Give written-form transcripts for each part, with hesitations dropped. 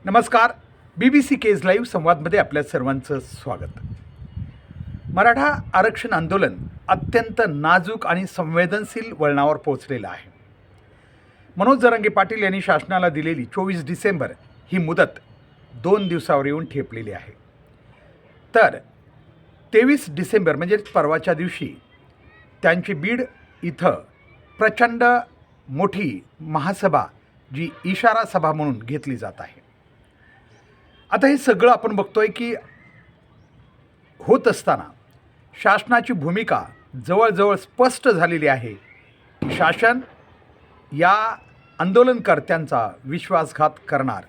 नमस्कार. BBC Kaij live संवादमध्ये आपल्या सर्वांचं स्वागत. मराठा आरक्षण आंदोलन अत्यंत नाजूक आणि संवेदनशील वळणावर पोहोचलेलं आहे. मनोज जरांगे पाटील यांनी शासनाला दिलेली 24 डिसेंबर ही मुदत 2 दिवसावर येऊन ठेपलेली आहे. तर 23 डिसेंबर म्हणजेच परवाच्या दिवशी त्यांची बीड इथं प्रचंड मोठी महासभा जी इशारा सभा म्हणून घेतली जात आहे. आता हे सगळं आपण बघतोय की होत असताना शासनाची भूमिका जवळजवळ स्पष्ट झालेली आहे. शासन या आंदोलनकर्त्यांचा विश्वासघात करणार,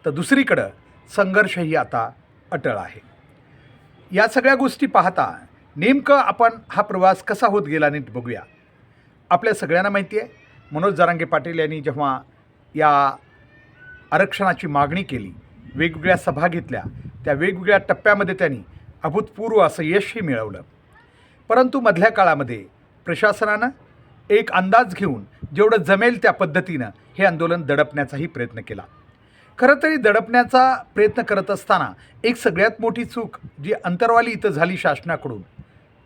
तर दुसरीकडं संघर्षही आता अटळ आहे. या सगळ्या गोष्टी पाहता नेमकं आपण हा प्रवास कसा होत गेला नीट बघूया. आपल्या सगळ्यांना माहिती आहे, मनोज जरांगे पाटील यांनी जेव्हा या आरक्षणाची मागणी केली, वेगवेगळ्या सभा घेतल्या, त्या वेगवेगळ्या टप्प्यामध्ये त्यांनी अभूतपूर्व असं यशही मिळवलं. परंतु मधल्या काळामध्ये प्रशासनानं एक अंदाज घेऊन जेवढं जमेल त्या पद्धतीनं हे आंदोलन दडपण्याचाही प्रयत्न केला. खरं तरी दडपण्याचा प्रयत्न करत असताना एक सगळ्यात मोठी चूक जी अंतर्वाली इथं झाली शासनाकडून,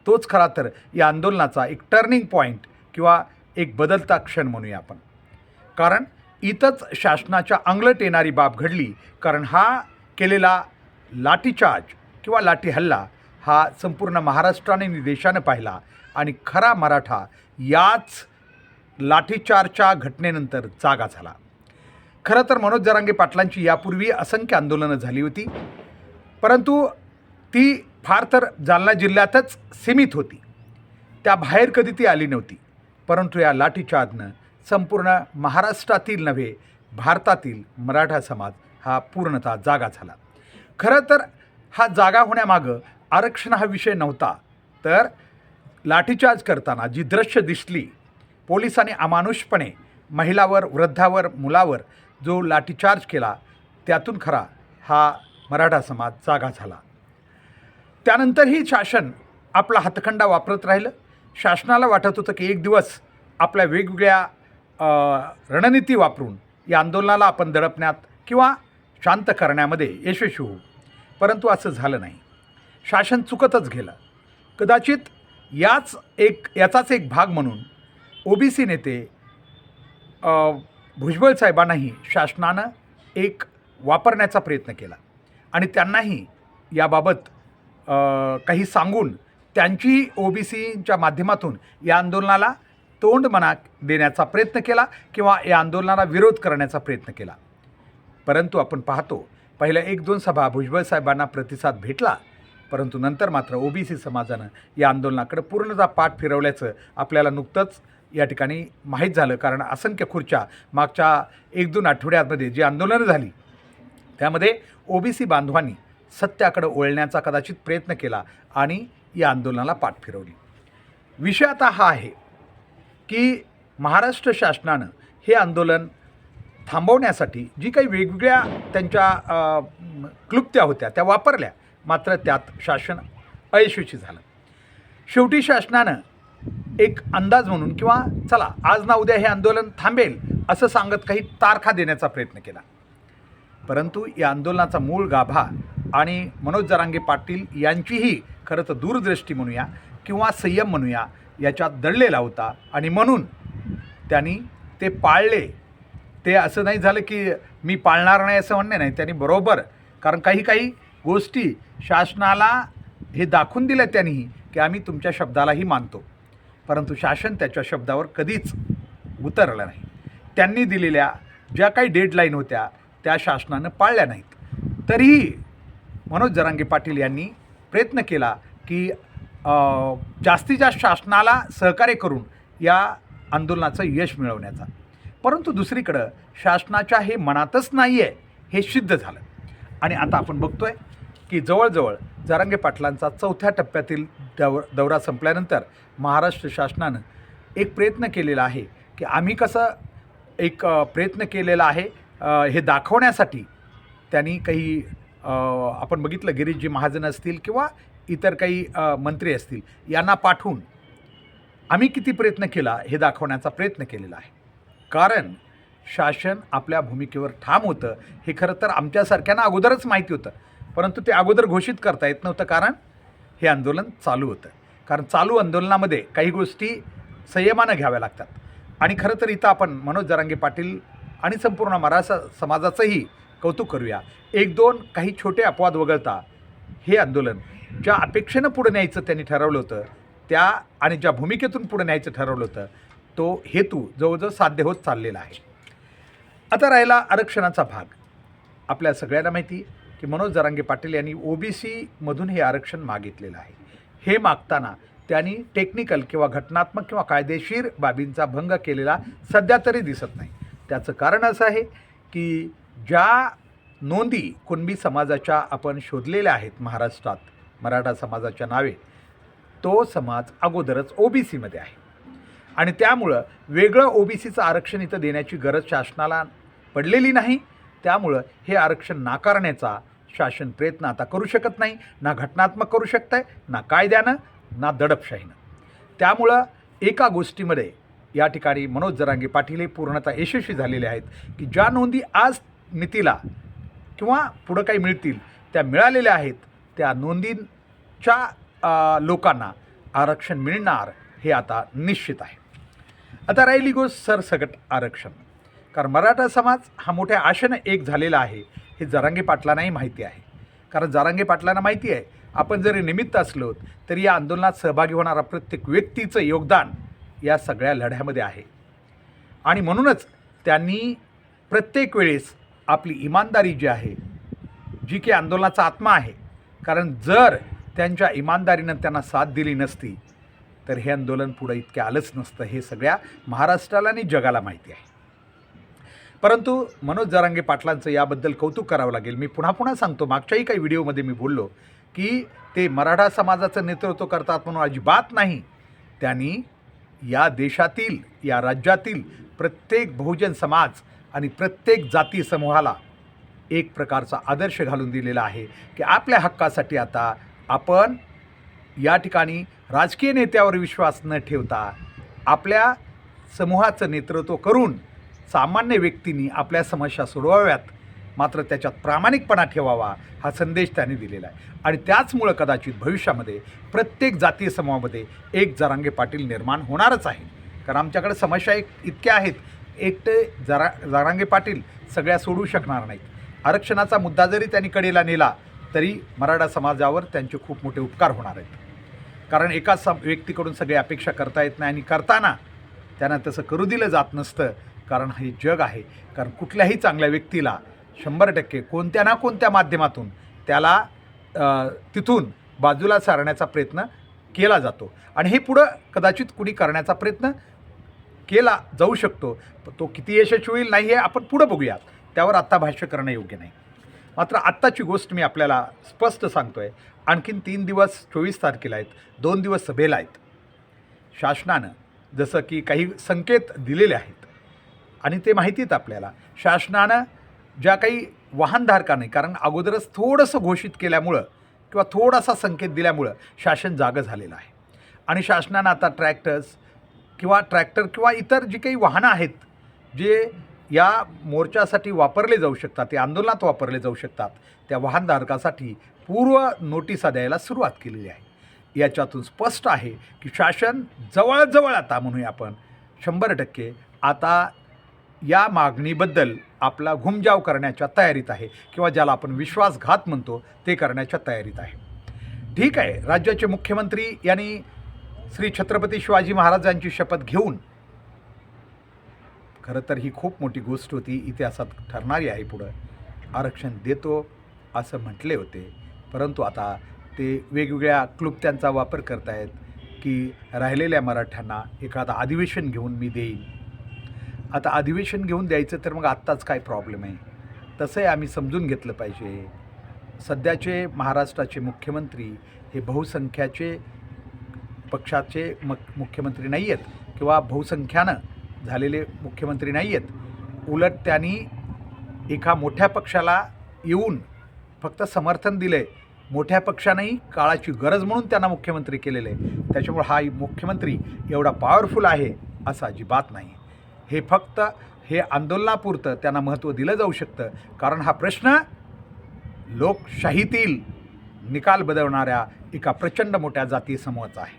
तोच खरा तर या आंदोलनाचा एक टर्निंग पॉईंट किंवा एक बदलता क्षण म्हणूया आपण. कारण इथंच शासनाच्या अंगलट येणारी बाब घडली. कारण हा केलेला लाठीचार्ज किंवा लाठी हल्ला हा संपूर्ण महाराष्ट्राने आणि देशानं पाहिला आणि खरा मराठा याच लाठीचार्जच्या घटनेनंतर जागा झाला. खरं तर मनोज जरांगे पाटलांची यापूर्वी असंख्य आंदोलनं झाली होती, परंतु ती फार तर जालना जिल्ह्यातच सीमित होती, त्या बाहेर कधी ती आली नव्हती. परंतु या लाठीचार्जनं संपूर्ण महाराष्ट्रातील नव्हे, भारतातील मराठा समाज हा पूर्णतः जागा झाला. खरं तर हा जागा होण्यामागं आरक्षण हा विषय नव्हता, तर लाठीचार्ज करताना जी दृश्य दिसली, पोलिसांनी अमानुषपणे महिलावर, वृद्धावर, मुलावर जो लाठीचार्ज केला, त्यातून खरा हा मराठा समाज जागा झाला. त्यानंतरही शासन आपला हातखंडा वापरत राहिलं. शासनाला वाटत होतं की एक दिवस आपल्या वेगवेगळ्या रणनीती वापरून या आंदोलनाला आपण दडपण्यात किंवा शांत करण्यामध्ये यशस्वी होऊ. परंतु असं झालं नाही. शासन चुकतच गेलं. कदाचित याचाच एक भाग म्हणून OBC नेते भुजबळ साहेबांनाही शासनानं एक वापरण्याचा प्रयत्न केला आणि त्यांनाही याबाबत काही सांगून त्यांची OBCच्या माध्यमातून या आंदोलनाला तोंडमना देण्याचा प्रयत्न केला किंवा या आंदोलनाला विरोध करण्याचा प्रयत्न केला. परंतु आपण पाहतो पहिल्या 1-2 सभा भुजबळ साहेबांना प्रतिसाद भेटला, परंतु नंतर मात्र OBC समाजानं या आंदोलनाकडे पूर्णतः पाठ फिरवल्याचं आपल्याला नुकतंच या ठिकाणी माहीत झालं. कारण असंख्य खुर्च्या मागच्या 1-2 आठवड्यामध्ये जी आंदोलनं झाली त्यामध्ये OBC बांधवांनी सत्याकडे वळण्याचा कदाचित प्रयत्न केला आणि या आंदोलनाला पाठ फिरवली. विषय आता हा आहे की महाराष्ट्र शासनानं हे आंदोलन थांबवण्यासाठी जी काही वेगवेगळ्या त्यांच्या क्लुप्त्या होत्या त्या वापरल्या, मात्र त्यात शासन अयशस्वी झालं. शेवटी शासनानं एक अंदाज म्हणून किंवा चला आज ना उद्या हे आंदोलन थांबेल असं सांगत काही तारखा देण्याचा प्रयत्न केला. परंतु या आंदोलनाचा मूळ गाभा आणि मनोज जरांगे पाटील यांचीही खरं तर दूरदृष्टी म्हणूया किंवा संयम म्हणूया याच्यात दडलेला होता आणि म्हणून त्यांनी ते पाळले. ते असं नाही झालं की मी पाळणार नाही असं म्हणणे नाही, त्यांनी बरोबर, कारण काही गोष्टी शासनाला हे दाखवून दिल्या त्यांनीही की आम्ही तुमच्या शब्दालाही मानतो, परंतु शासन त्याच्या शब्दावर कधीच उतरलं नाही. त्यांनी दिलेल्या ज्या काही डेडलाईन होत्या त्या शासनानं पाळल्या नाहीत. तरीही मनोज जरांगे पाटील यांनी प्रयत्न केला की जास्तीत जास्त शासनाला सहकार्य करून या आंदोलनाचं यश मिळवण्याचा. परंतु दुसरीकडं शासनाच्या हे मनातच नाही आहे हे सिद्ध झालं. आणि आता आपण बघतो आहे की जवळजवळ जरांगे पाटलांचा 4थ्या टप्प्यातील दौरा संपल्यानंतर महाराष्ट्र शासनानं एक प्रयत्न केलेला आहे की आम्ही कसं एक प्रयत्न केलेला आहे हे दाखवण्यासाठी. त्यांनी काही आपण बघितलं गिरीशजी महाजन असतील किंवा इतर काही मंत्री असतील यांना पाठवून आम्ही किती प्रयत्न केला हे दाखवण्याचा प्रयत्न केलेला आहे. कारण शासन आपल्या भूमिकेवर ठाम होतं हे खरं तर आमच्यासारख्यांना अगोदरच माहिती होतं, परंतु ते अगोदर घोषित करता येत नव्हतं, कारण हे आंदोलन चालू होतं. कारण चालू आंदोलनामध्ये काही गोष्टी संयमानं घ्याव्या लागतात. आणि खरं तर इथं आपण मनोज जरांगे पाटील आणि संपूर्ण मराठा समाजाचंही कौतुक करूया. एक दोन काही छोटे अपवाद वगळता हे आंदोलन ज्या अपेक्षेनं पुढे न्यायचं त्यांनी ठरवलं होतं, त्या आणि ज्या भूमिकेतून पुढे न्यायचं ठरवलं होतं, तो हेतू जवळजवळ साध्य होत चाललेला आहे. आता राहिला आरक्षणाचा भाग. आपल्या सगळ्यांना माहिती की मनोज जरांगे पाटील यांनी OBC मधून हे आरक्षण मागितलेलं आहे. हे मागताना त्यांनी टेक्निकल किंवा घटनात्मक किंवा कायदेशीर बाबींचा भंग केलेला सध्या तरी दिसत नाही. त्याचं कारण असं आहे की ज्या नोंदी कुणबी समाजाच्या आपण शोधलेल्या आहेत महाराष्ट्रात मराठा समाजाच्या नावे, तो समाज अगोदरच OBCमध्ये आहे आणि त्यामुळं वेगळं OBCचं आरक्षण इथं देण्याची गरज शासनाला पडलेली नाही. त्यामुळं हे आरक्षण नाकारण्याचा शासन प्रयत्न आता करू शकत नाही, ना घटनात्मक करू शकत आहे, ना कायद्यानं, ना दडपशाहीनं. त्यामुळं एका गोष्टीमध्ये या ठिकाणी मनोज जरांगे पाटील हे पूर्णतः यशस्वी झालेले आहेत की ज्या नोंदी आज मितीला किंवा पुढं काही मिळतील त्या मिळालेल्या आहेत, त्या नोंदींच्या लोकांना आरक्षण मिळणार हे आता निश्चित आहे. आता राहिली गोष्ट सरसकट आरक्षण. कारण मराठा समाज हा मोठ्या आशेनं एक झालेला आहे हे जरांगे पाटलांनाही माहिती आहे. कारण जरांगे पाटलांना माहिती आहे आपण जरी निमित्त असलो तरी या आंदोलनात सहभागी होणारा प्रत्येक व्यक्तीचं योगदान या सगळ्या लढ्यामध्ये आहे. आणि म्हणूनच त्यांनी प्रत्येक वेळेस आपली इमानदारी जी आहे, जी की आंदोलनाचा आत्मा आहे, कारण जर त्यांच्या इमानदारीनं त्यांना साथ दिली नसती तर हे आंदोलन पुढं इतके आलंच नसतं. हे सगळ्या महाराष्ट्राला आणि जगाला माहिती आहे. परंतु मनोज जरांगे पाटलांचं याबद्दल कौतुक करावं लागेल. मी पुन्हा पुन्हा सांगतो, मागच्याही काही व्हिडिओमध्ये मी बोललो की ते मराठा समाजाचं नेतृत्व करतात म्हणून अजिबात नाही. त्यांनी या देशातील, या राज्यातील प्रत्येक बहुजन समाज आणि प्रत्येक जाती समूहाला एक प्रकारचा आदर्श घालून दिलेला आहे की आपल्या हक्कासाठी आता आपण या ठिकाणी राजकीय नेत्यावर विश्वास न ठेवता आपल्या समूहाचं नेतृत्व करून सामान्य व्यक्तींनी आपल्या समस्या सोडवाव्यात, मात्र त्याच्यात प्रामाणिकपणा ठेवावा हा संदेश त्यांनी दिलेला आहे. आणि त्याचमुळं कदाचित भविष्यामध्ये प्रत्येक जातीय समूहामध्ये एक जरांगे पाटील निर्माण होणारच आहे. कारण आमच्याकडे समस्या इतक्या आहेत, एकटे जरांगे पाटील सगळ्या सोडू शकणार नाहीत. आरक्षणाचा मुद्दा जरी त्यांनी कडेला नेला तरी मराठा समाजावर त्यांचे खूप मोठे उपकार होणार आहेत. कारण एकाच व्यक्तीकडून सगळे अपेक्षा करता येत नाही आणि करताना त्यांना तसं करू दिलं जात नसतं. कारण हे जग आहे. कारण कुठल्याही चांगल्या व्यक्तीला 100% कोणत्या ना कोणत्या माध्यमातून त्याला तिथून बाजूला सारण्याचा प्रयत्न केला जातो आणि हे पुढं कदाचित कुणी करण्याचा प्रयत्न केला जाऊ शकतो. तो किती यशस्वी होईल नाही हे आपण पुढं बघूयात, त्यावर आत्ता भाष्य करणं योग्य नाही. मात्र आत्ताची गोष्ट मी आपल्याला स्पष्ट सांगतो आहे. आणखीन 3 दिवस 24 तारखेला आहेत, 2 दिवस सभेला आहेत. शासनानं जसं की काही संकेत दिलेले आहेत आणि ते माहितीत आपल्याला, शासनानं ज्या काही वाहनधारकांनी, कारण अगोदरच थोडंसं घोषित केल्यामुळं किंवा थोडासा संकेत दिल्यामुळं शासन जागं झालेलं आहे. आणि शासनानं आता ट्रॅक्टर किंवा इतर जी काही वाहनं आहेत जे या मोर्चासाठी वापरले जाऊ शकतात, ते आंदोलनात वापरले जाऊ शकतात, त्या वाहनधारकासाठी पूर्व नोटिसा द्यायला सुरुवात केलेली आहे. याच्यातून स्पष्ट आहे की शासन जवळजवळ आता म्हणूया आपण 100% आता या मागणीबद्दल आपला घुमजाव करण्याच्या तयारीत आहे किंवा ज्याला आपण विश्वासघात म्हणतो ते करण्याच्या तयारीत आहे. ठीक आहे, राज्याचे मुख्यमंत्री यांनी श्री छत्रपती शिवाजी महाराजांची शपथ घेऊन, खरं तर ही खूप मोठी गोष्ट होती, इतिहासात ठरणारी आहे, पुढं आरक्षण देतो असं म्हटले होते. परंतु आता ते वेगवेगळ्या क्लुप्त्यांचा वापर करतायत की राहिलेल्या मराठ्यांना एखादा अधिवेशन घेऊन मी देईन. आता अधिवेशन घेऊन द्यायचं तर मग आत्ताच काय प्रॉब्लेम आहे? तसंही आम्ही समजून घेतलं पाहिजे. सध्याचे महाराष्ट्राचे मुख्यमंत्री हे बहुसंख्याचे पक्षाचे मुख्यमंत्री नाही आहेत किंवा बहुसंख्यानं झालेले मुख्यमंत्री नाही आहेत. उलट त्यांनी एका मोठ्या पक्षाला येऊन फक्त समर्थन दिलं आहे. मोठ्या पक्षानेही काळाची गरज म्हणून त्यांना मुख्यमंत्री केलेलं आहे. त्याच्यामुळे हा मुख्यमंत्री एवढा पॉवरफुल आहे असं अजिबात नाही. हे फक्त हे आंदोलनापुरतं त्यांना महत्त्व दिलं जाऊ शकतं, कारण हा प्रश्न लोकशाहीतील निकाल बदलणाऱ्या एका प्रचंड मोठ्या जातीय समूहाचा आहे.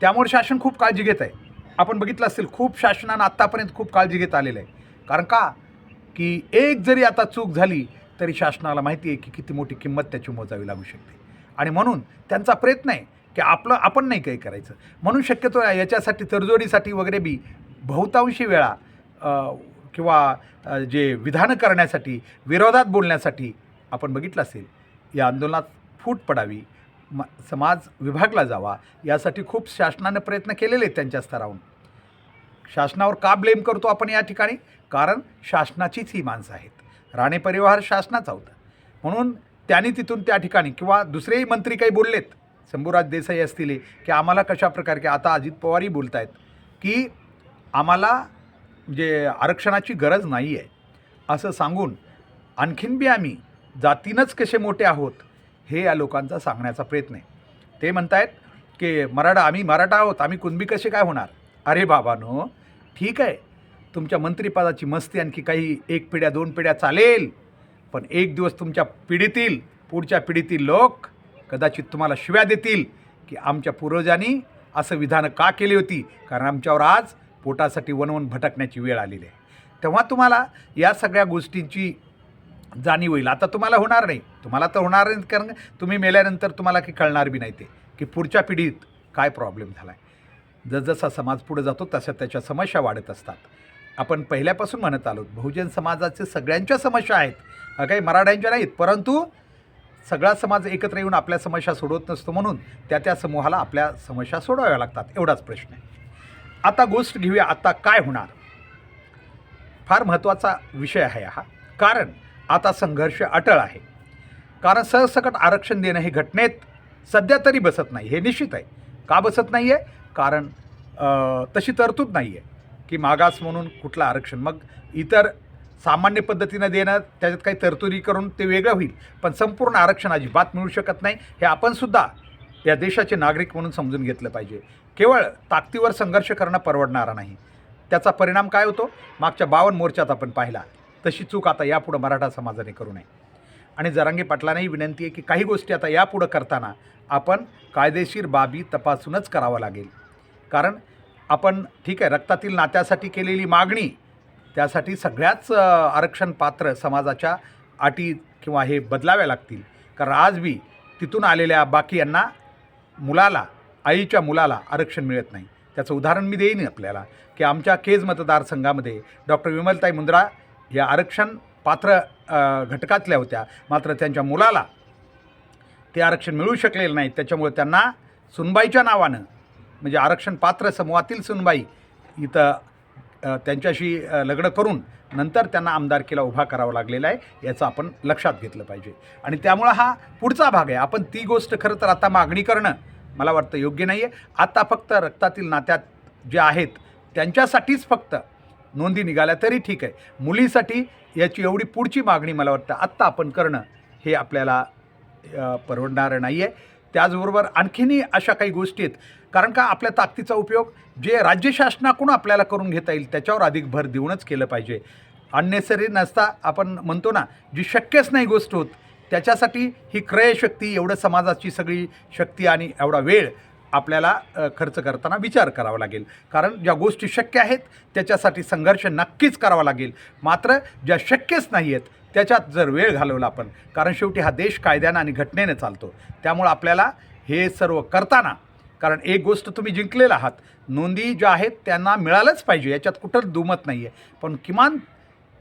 त्यामुळे शासन खूप काळजी घेत आहे. आपण बघितलं असेल, खूप शासनानं आत्तापर्यंत खूप काळजी घेत आलेलं आहे. कारण का की एक जरी आता चूक झाली तरी शासनाला माहिती आहे की किती मोठी किंमत त्याची मोजावी लागू शकते, आणि म्हणून त्यांचा प्रयत्न आहे की आपण नाही काही करायचं. म्हणून शक्यतो याच्यासाठी तडजोडीसाठी वगैरे बी बहुतांशी वेळा जे विधानं करण्यासाठी, विरोधात बोलण्यासाठी आपण बघितलं असेल, या आंदोलनात फूट पडावी, समाज विभागला जावा, यासाठी खूप शासनानं प्रयत्न केलेले आहेत त्यांच्या स्तरावरून. शासनावर का ब्लेम करतो आपण या ठिकाणी? कारण शासनाचीच ही माणसं आहेत. राणे परिवार शासनाचा होता, म्हणून त्यांनी तिथून त्या ठिकाणी किंवा दुसरेही मंत्री काही बोललेत, शंभूराज देसाई असतील, की आम्हाला कशा प्रकारे, की आता अजित पवारही बोलत आहेत की आम्हाला म्हणजे आरक्षणाची गरज नाही आहे असं सांगून आणखीन बी आम्ही जातीनंच कसे मोठे आहोत हे या लोकांचा सांगण्याचा प्रयत्न आहे. ते म्हणतायत की आम्ही मराठा आहोत, आम्ही कुणबी कसे काय होणार? अरे बाबांनो, ठीक आहे, तुमच्या मंत्रिपदाची मस्ती आणखी काही 1 पिढ्या 2 पिढ्या चालेल, पण एक दिवस तुमच्या पिढीतील, पुढच्या पिढीतील लोक कदाचित तुम्हाला शिव्या देतील की आमच्या पूर्वजांनी असं विधानं का केली होती, कारण आमच्यावर आज पोटासाठी वनवन भटकण्याची वेळ आलेली आहे. तेव्हा तुम्हाला या सगळ्या गोष्टींची जाणीव होईल. आता तुम्हाला होणार नाही, तुम्हाला तर होणार नाही, कारण तुम्ही मेल्यानंतर तुम्हाला की कळणार बी नाही ते की पुढच्या पिढीत काय प्रॉब्लेम झाला आहे. जसजसा समाज पुढे जातो तशा त्याच्या समस्या वाढत असतात. आपण पहिल्यापासून म्हणत आलो, बहुजन समाजाचे सगळ्यांच्या समस्या आहेत, काही मराठ्यांच्या नाहीत, परंतु सगळा समाज एकत्र येऊन आपल्या समस्या सोडवत नसतो, म्हणून त्या समूहाला आपल्या समस्या सोडवाव्या लागतात, एवढाच प्रश्न आहे. आता गोष्ट घेऊया, आता काय होणार. फार महत्त्वाचा विषय आहे हा, कारण आता संघर्ष अटळ आहे. कारण सरसकट आरक्षण देणं हे घटनेत सध्या तरी बसत नाही, हे निश्चित आहे. का बसत नाही आहे? कारण तशी तरतूद नाही आहे की मागास म्हणून कुठलं आरक्षण. मग इतर सामान्य पद्धतीनं देणं, त्याच्यात काही तरतुदी करून ते वेगळं होईल, पण संपूर्ण आरक्षण अजिबात मिळू शकत नाही. हे आपणसुद्धा या देशाचे नागरिक म्हणून समजून घेतलं पाहिजे. केवळ ताकदीवर संघर्ष करणं परवडणारा नाही. त्याचा परिणाम काय होतो? मागच्या 52 मोर्चात आपण पाहिला, तशी चूक आता यापुढं मराठा समाजाने करू नये. आणि जरांगे पाटलांनाही विनंती आहे की काही गोष्टी आता यापुढं करताना आपण कायदेशीर बाबी तपासूनच करावं लागेल. कारण आपण ठीक आहे, रक्तातील नात्यासाठी केलेली मागणी, त्यासाठी सगळ्याच आरक्षण पात्र समाजाच्या अटी किंवा हे बदलाव्या लागतील. कारण आज बी तिथून आलेल्या बाकीयांना, मुलाला, आईच्या मुलाला आरक्षण मिळत नाही. त्याचं उदाहरण मी देईन आपल्याला, की आमच्या केज मतदारसंघामध्ये डॉक्टर विमलताई मुंद्रा या आरक्षण पात्र घटकातल्या होत्या, मात्र त्यांच्या मुलाला ते आरक्षण मिळू शकलेलं नाही. त्याच्यामुळे त्यांना सुनबाईच्या नावानं, म्हणजे आरक्षण पात्र समूहातील सुनबाई इथं त्यांच्याशी लग्न करून नंतर त्यांना आमदारकीला उभा करावा लागलेला आहे. याचं आपण लक्षात घेतलं पाहिजे. आणि त्यामुळं हा पुढचा भाग आहे. आपण ती गोष्ट खरं तर आता मागणी करणं मला वाटतं योग्य नाही आहे. आता फक्त रक्तातील नात्यात जे आहेत त्यांच्यासाठीच फक्त नोंदी निघाल्या तरी ठीक आहे. मुलीसाठी याची एवढी पुढची मागणी मला वाटतं आत्ता आपण करणं हे आपल्याला परवडणारं नाही आहे. त्याचबरोबर आणखीनही अशा काही गोष्टी आहेत, कारण का आपल्या ताकदीचा उपयोग जे राज्य शासनाकडून आपल्याला करून घेता येईल त्याच्यावर अधिक भर देऊनच केलं पाहिजे. अननेसरी नसता आपण म्हणतो ना, जी शक्यच नाही गोष्ट होत, त्याच्यासाठी ही क्रयशक्ती, एवढं समाजाची सगळी शक्ती आणि एवढा वेळ आपल्याला खर्च करताना विचार करावा लागेल. कारण ज्या गोष्टी शक्य आहेत त्याच्यासाठी संघर्ष नक्कीच करावा लागेल, मात्र ज्या शक्यच नाही आहेत त्याच्यात जर वेळ घालवला आपण, कारण शेवटी हा देश कायद्यानं आणि घटनेनं चालतो, त्यामुळं आपल्याला हे सर्व करताना, कारण एक गोष्ट तुम्ही जिंकलेला आहात, नोंदी ज्या आहेत त्यांना मिळालंच पाहिजे, याच्यात कुठं दुमत नाही आहे, पण किमान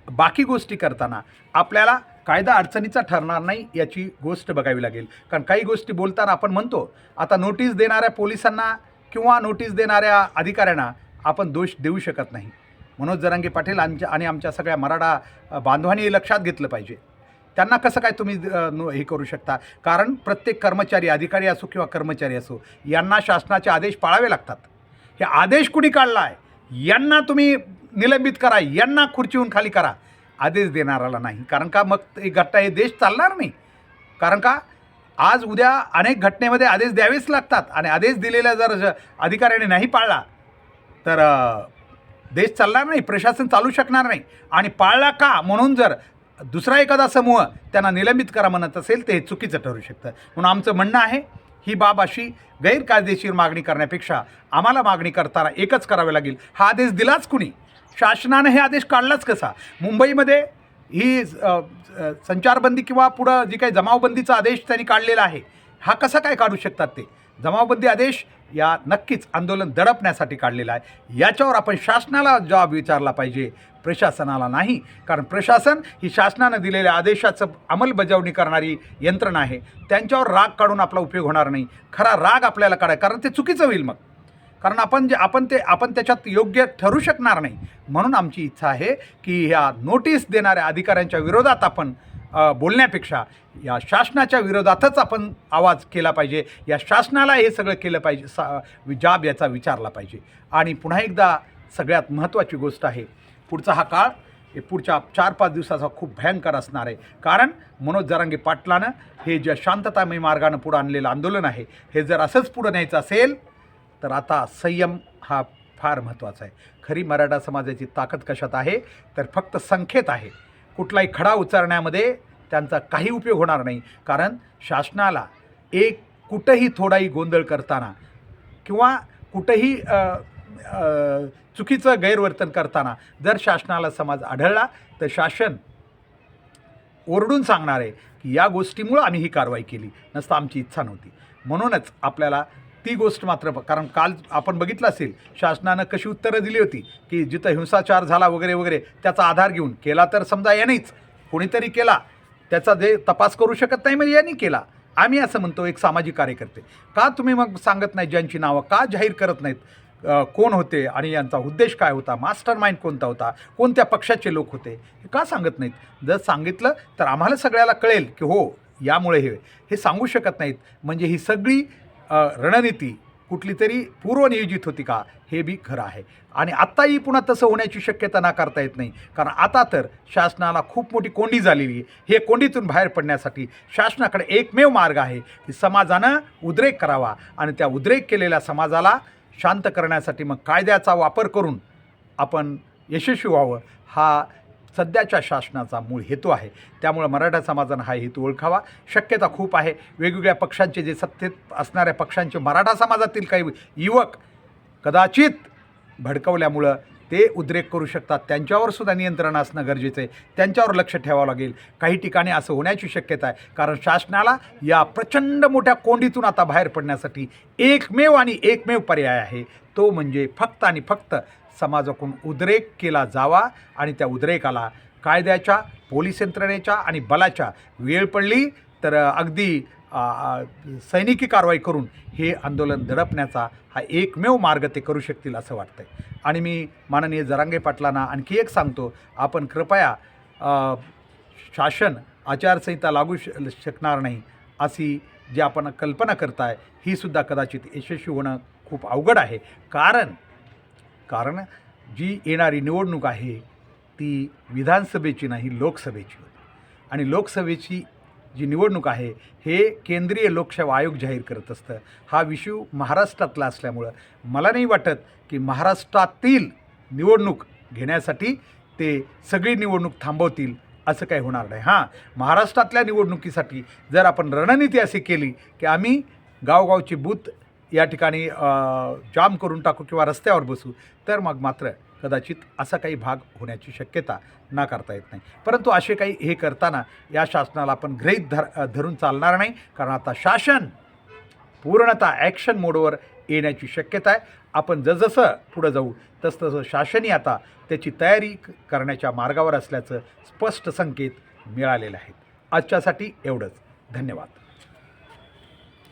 बाकी गोष्टी करताना आपल्याला कायदा अडचणीचा ठरणार नाही याची गोष्ट बघावी लागेल. कारण काही गोष्टी बोलताना आपण म्हणतो, आता नोटीस देणाऱ्या पोलिसांना किंवा नोटीस देणाऱ्या अधिकाऱ्यांना आपण दोष देऊ शकत नाही. मनोज जरांगे पाटील आणि आमच्या सगळ्या मराठा बांधवांनी लक्षात घेतलं पाहिजे. त्यांना कसं काय तुम्ही हे करू शकता? कारण प्रत्येक कर्मचारी, अधिकारी असो किंवा कर्मचारी असो, यांना शासनाचे आदेश पाळावे लागतात. हे आदेश कुणी काढला आहे? यांना तुम्ही निलंबित करा, यांना खुर्चीहून खाली करा, आदेश देणाराला नाही. कारण का मग हे देश चालणार नाही. कारण का आज उद्या अनेक घटनेमध्ये आदेश द्यावेच लागतात, आणि आदेश दिलेला जर अधिकाऱ्याने नाही पाळला तर देश चालणार नाही, प्रशासन चालू शकणार नाही. आणि पाळला का म्हणून जर दुसरा एखादा समूह त्यांना निलंबित करा म्हणत असेल तर हे चुकीचं ठरू शकतं. म्हणून आमचं म्हणणं आहे, ही बाब अशी गैरकायदेशीर मागणी करण्यापेक्षा आम्हाला मागणी करताना एकच करावे लागेल, हा आदेश दिलाच कुणी? शासनानं हे आदेश काढलाच कसा? मुंबईमध्ये ही संचारबंदी किंवा पुढं जी काही जमावबंदीचा आदेश त्यांनी काढलेला आहे, हा कसा काय काढू शकतात ते? जमावबंदी आदेश या नक्कीच आंदोलन दडपण्यासाठी काढलेला आहे. याच्यावर आपण शासनाला जबाब विचारला पाहिजे, प्रशासनाला नाही. कारण प्रशासन ही शासनानं दिलेल्या आदेशाचं अंमलबजावणी करणारी यंत्रणा आहे. त्यांच्यावर राग काढून आपला उपयोग होणार नाही. खरा राग आपल्याला काढाय, कारण ते चुकीचं होईल मग. कारण आपण त्याच्यात योग्य ठरू शकणार नाही. म्हणून आमची इच्छा आहे की ह्या नोटीस देणाऱ्या अधिकाऱ्यांच्या विरोधात आपण बोलण्यापेक्षा या शासनाच्या विरोधातच आपण आवाज केला पाहिजे. या शासनाला हे सगळं केलं पाहिजे, जाब याचा विचारला पाहिजे. आणि पुन्हा एकदा सगळ्यात महत्त्वाची गोष्ट आहे, पुढचा हा काळ हे पुढच्या 4-5 दिवसाचा खूप भयंकर असणार आहे. कारण मनोज जरांगे पाटलानं हे जे शांततामय मार्गानं पुढं आणलेलं आंदोलन आहे, हे जर असंच पुढं न्यायचं असेल तर आता संयम हा फार महत्त्वाचा आहे. खरी मराठा समाजाची ताकद कशात आहे तर फक्त संख्येत आहे. कुठलाही खडा उचलण्यामध्ये त्यांचा काही उपयोग होणार नाही. कारण शासनाला कुठंही थोडाही गोंधळ करताना किंवा कुठंही चुकीचं गैरवर्तन करताना जर शासनाला समाज आढळला तर शासन ओरडून सांगणार आहे की या गोष्टीमुळं आम्ही ही कारवाई केली, नसता आमची इच्छा नव्हती. म्हणूनच आपल्याला ती गोष्ट मात्र, कारण काल आपण बघितलं असेल शासनानं कशी उत्तरं दिली होती की जिथं हिंसाचार झाला वगैरे वगैरे त्याचा आधार घेऊन केला तर समजा यानेच कोणीतरी केला, त्याचा जे तपास करू शकत नाही म्हणजे यांनी केला. आम्ही असं म्हणतो एक सामाजिक कार्यकर्ते, का तुम्ही मग सांगत नाही ज्यांची नावं, का जाहीर करत नाहीत, कोण होते आणि यांचा उद्देश काय होता, मास्टर माइंड कोणता होता, कोणत्या पक्षाचे लोक होते, हे का सांगत नाहीत? जर सांगितलं तर आम्हाला सगळ्याला कळेल की हो यामुळे हे सांगू शकत नाहीत म्हणजे ही सगळी रणनीती कुठली तरी पूर्वनियोजित होती का, हे बी खरं आहे. आणि आत्ताही पुन्हा तसं होण्याची शक्यता नाकारता येत नाही. कारण आता तर शासनाला खूप मोठी कोंडी झालेली आहे. हे कोंडीतून बाहेर पडण्यासाठी शासनाकडे एकमेव मार्ग आहे की समाजानं उद्रेक करावा आणि त्या उद्रेक केलेल्या समाजाला शांत करण्यासाठी मग कायद्याचा वापर करून आपण यशस्वी व्हावं, हा सध्याच्या शासनाचा मूळ हेतू आहे. त्यामुळं मराठा समाजानं हा हेतू ओळखावा. शक्यता खूप आहे वेगवेगळ्या पक्षांचे, जे सत्तेत असणाऱ्या पक्षांचे मराठा समाजातील काही युवक कदाचित भडकवल्यामुळं ते उद्रेक करू शकतात. त्यांच्यावर सुद्धा नियंत्रण असणं गरजेचं आहे. त्यांच्यावर लक्ष ठेवावं लागेल. काही ठिकाणी असं होण्याची शक्यता आहे. कारण शासनाला या प्रचंड मोठ्या कोंडीतून आता बाहेर पडण्यासाठी एकमेव पर्याय आहे, तो म्हणजे फक्त आणि फक्त समाजाकडून उद्रेक केला जावा आणि त्या उद्रेकाला कायद्याच्या, पोलीस यंत्रणेच्या आणि बलाच्या वेळ पडली तर अगदी सैनिकी कारवाई करून हे आंदोलन दडपण्याचा हा एकमेव मार्ग ते करू शकतील असं वाटतं आहे. आणि मी माननीय जरांगे पाटलांना आणखी एक सांगतो, आपण कृपया शासन आचारसंहिता लागू शकणार नाही अशी जी आपण कल्पना करताय, ही सुद्धा कदाचित यशस्वी होणं खूप अवघड आहे. कारण जी येणारी निवडणूक आहे ती विधानसभेची नाही, लोकसभेची होती. आणि लोकसभेची जी निवडणूक आहे हे केंद्रीय लोकसेवा आयोग जाहीर करत असतं. हा विषय महाराष्ट्रातला असल्यामुळं मला नाही वाटत की महाराष्ट्रातील निवडणूक घेण्यासाठी ते सगळी निवडणूक थांबवतील, असं काही होणार नाही. हां, महाराष्ट्रातल्या निवडणुकीसाठी जर आपण रणनीती अशी केली की आम्ही गावगावची बूथ या ठिकाणी जाम करून टाकू किंवा रस्त्यावर बसू, तर मग मात्र कदाचित असा काही भाग होण्याची शक्यता नाकारता येत नाही. परंतु असे काही हे करताना या शासनाला आपण गृहीत धरून चालणार नाही. कारण आता शासन पूर्णतः ॲक्शन मोडवर येण्याची शक्यता आहे. आपण जसं पुढं जाऊ तसं शासनही आता त्याची तयारी करण्याच्या मार्गावर असल्याचं स्पष्ट संकेत मिळालेले आहेत. आजच्यासाठी एवढंच. धन्यवाद.